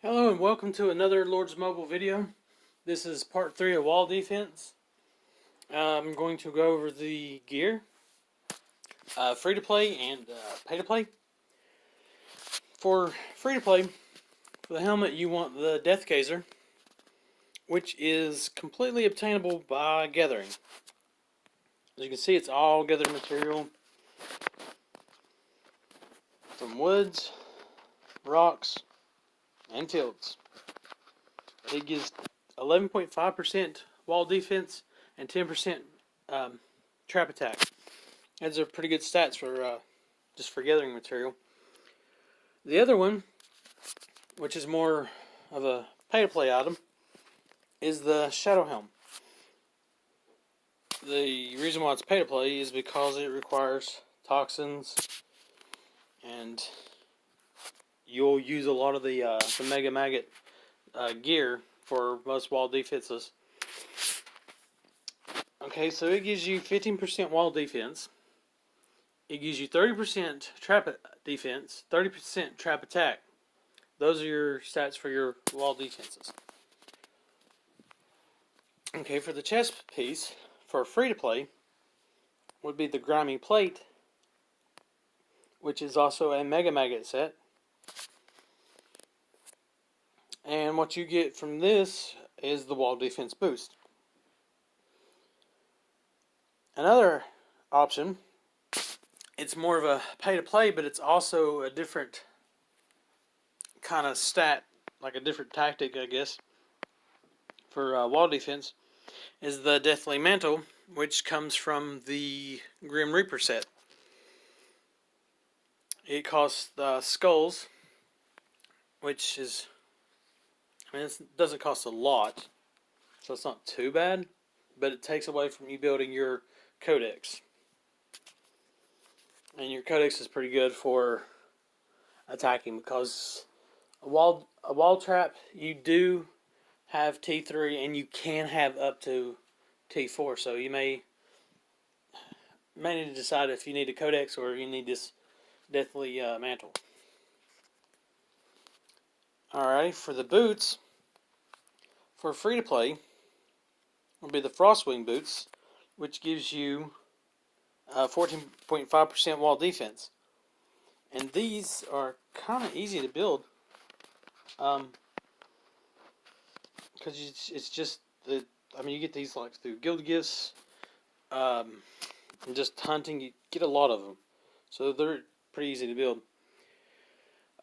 Hello and welcome to another Lords Mobile video. This is part 3 of wall defense. I'm going to go over the gear, free to play and pay to play. For free to play, for the helmet you want the Death Gazer, which is completely obtainable by gathering. As you can see, it's all gathered material from woods, rocks, and fields. It gives 11.5% wall defense and 10% trap attack. Those are pretty good stats for just for gathering material. The other one, which is more of a pay-to-play item, is the Shadow Helm. The reason why it's pay-to-play is because it requires toxins, and you'll use a lot of the Mega Maggot gear for most wall defenses. Okay, so it gives you 15% wall defense. It gives you 30% trap defense, 30% trap attack. Those are your stats for your wall defenses. Okay, for the chest piece, for free to play, would be the Grimy Plate, which is also a Mega Maggot set. And what you get from this is the wall defense boost. Another option, it's more of a pay to play, but it's also a different kind of stat, like a different tactic, I guess, for wall defense, is the Deathly Mantle, which comes from the Grim Reaper set. It costs skulls, which is, it doesn't cost a lot, so it's not too bad, but it takes away from you building your codex. And your codex is pretty good for attacking, because a wall trap, you do have T3 and you can have up to T4, so you may need to decide if you need a codex or you need this Deathly Mantle. Alright, for the boots, for free to play, will be the Frostwing boots, which gives you 14.5% wall defense. And these are kind of easy to build, because it's just the, you get these like through guild gifts, and just hunting. You get a lot of them, so they're pretty easy to build.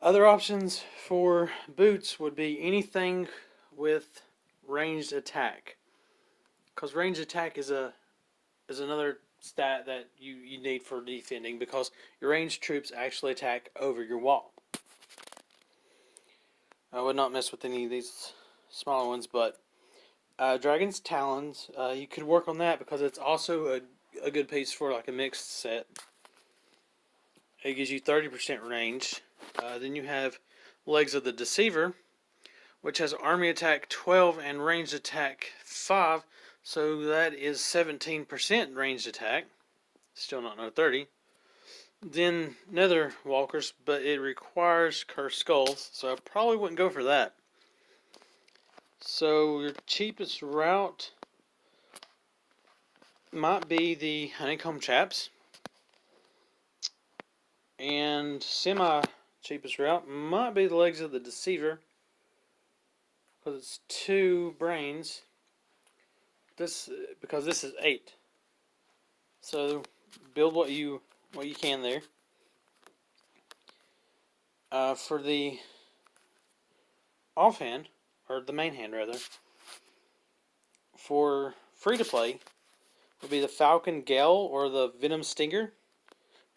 Other options for boots would be anything with ranged attack, because ranged attack is another stat that you need for defending, because your ranged troops actually attack over your wall. I would not mess with any of these smaller ones, but Dragon's Talons, you could work on that, because it's also a good piece for like a mixed set. It gives you 30% range. Then you have Legs of the Deceiver, which has army attack 12 and ranged attack 5, so that is 17% ranged attack. Still not no 30. Then Nether Walkers, but it requires Cursed Skulls, so I probably wouldn't go for that. So your cheapest route might be the Honeycomb Chaps, and semi-cheapest route might be the Legs of the Deceiver, because it's 2 brains. Because this is 8. So build what you can there. For the offhand, or the main hand rather, for free to play, would be the Falcon Gale or the Venom Stinger,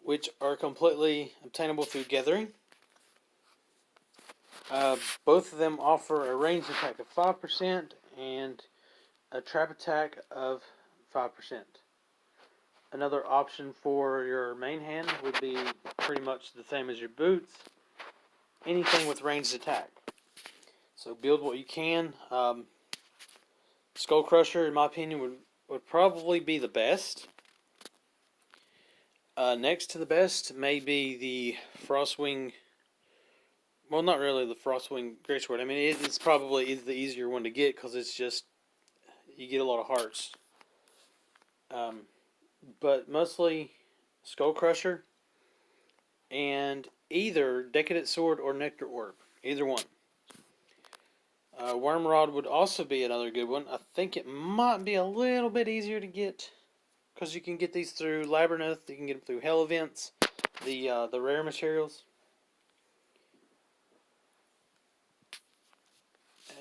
which are completely obtainable through gathering. Both of them offer a ranged attack of 5% and a trap attack of 5%. Another option for your main hand would be pretty much the same as your boots. Anything with ranged attack. So build what you can. Skull Crusher, in my opinion, would probably be the best. Next to the best may be the Frostwing Well, not really the Frostwing Greatsword. I mean, it's probably is the easier one to get because it's just you get a lot of hearts. Um, but mostly Skull Crusher and either Decadent Sword or Nectar Orb. Either one. Wormrod would also be another good one. I think it might be a little bit easier to get because you can get these through Labyrinth. You can get them through Hell Events, the rare materials.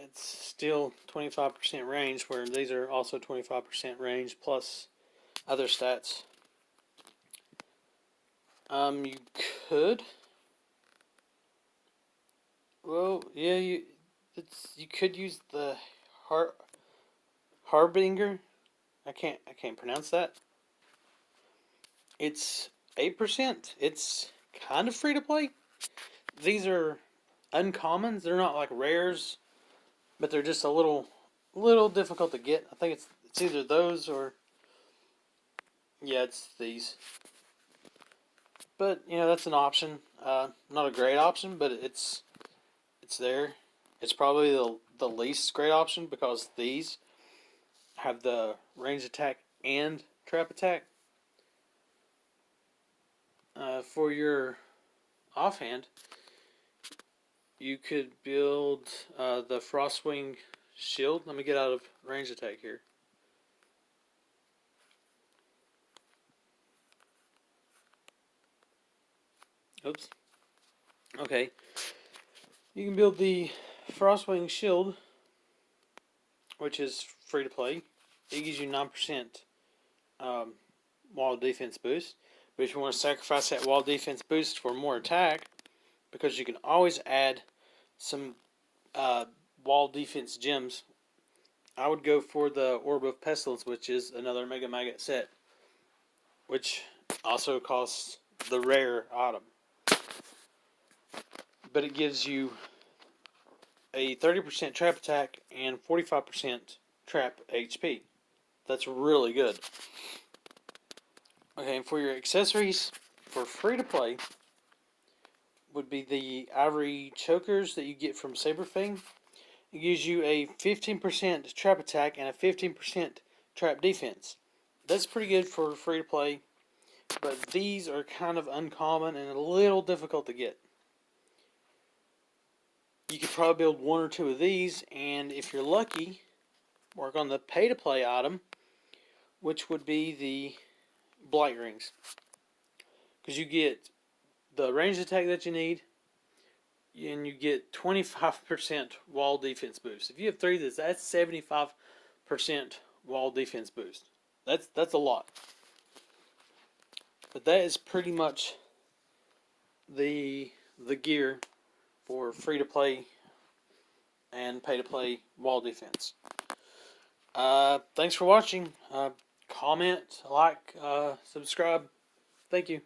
It's still 25% range, where these are also 25% range plus other stats. You could. Well, yeah, you could use the Harbinger. I can't pronounce that. It's 8%. It's kind of free to play. These are uncommons. They're not like rares, but they're just a little difficult to get. I think it's either those or yeah, it's these. But that's an option. Not a great option, but it's there. It's probably the least great option because these have the range attack and trap attack. For your offhand, you could build the Frostwing Shield. Let me get out of range attack here. Oops. Okay. You can build the Frostwing Shield, which is free to play. It gives you 9% wall defense boost. But if you want to sacrifice that wall defense boost for more attack, because you can always add some wall defense gems, I would go for the Orb of Pestilence, which is another Mega Maggot set, which also costs the rare item. But it gives you a 30% trap attack and 45% trap HP. That's really good. Okay, and for your accessories, for free to play, would be the Ivory Chokers that you get from Saberfang. It gives you a 15% trap attack and a 15% trap defense. That's pretty good for free to play, but these are kind of uncommon and a little difficult to get. You could probably build one or two of these, and if you're lucky, work on the pay to play item, which would be the Blight Rings. Because you get the range attack that you need, and you get 25% wall defense boost. If you have three of this, that's 75% wall defense boost. That's a lot. But that is pretty much the gear for free to play and pay to play wall defense. Thanks for watching. Comment, like, subscribe. Thank you.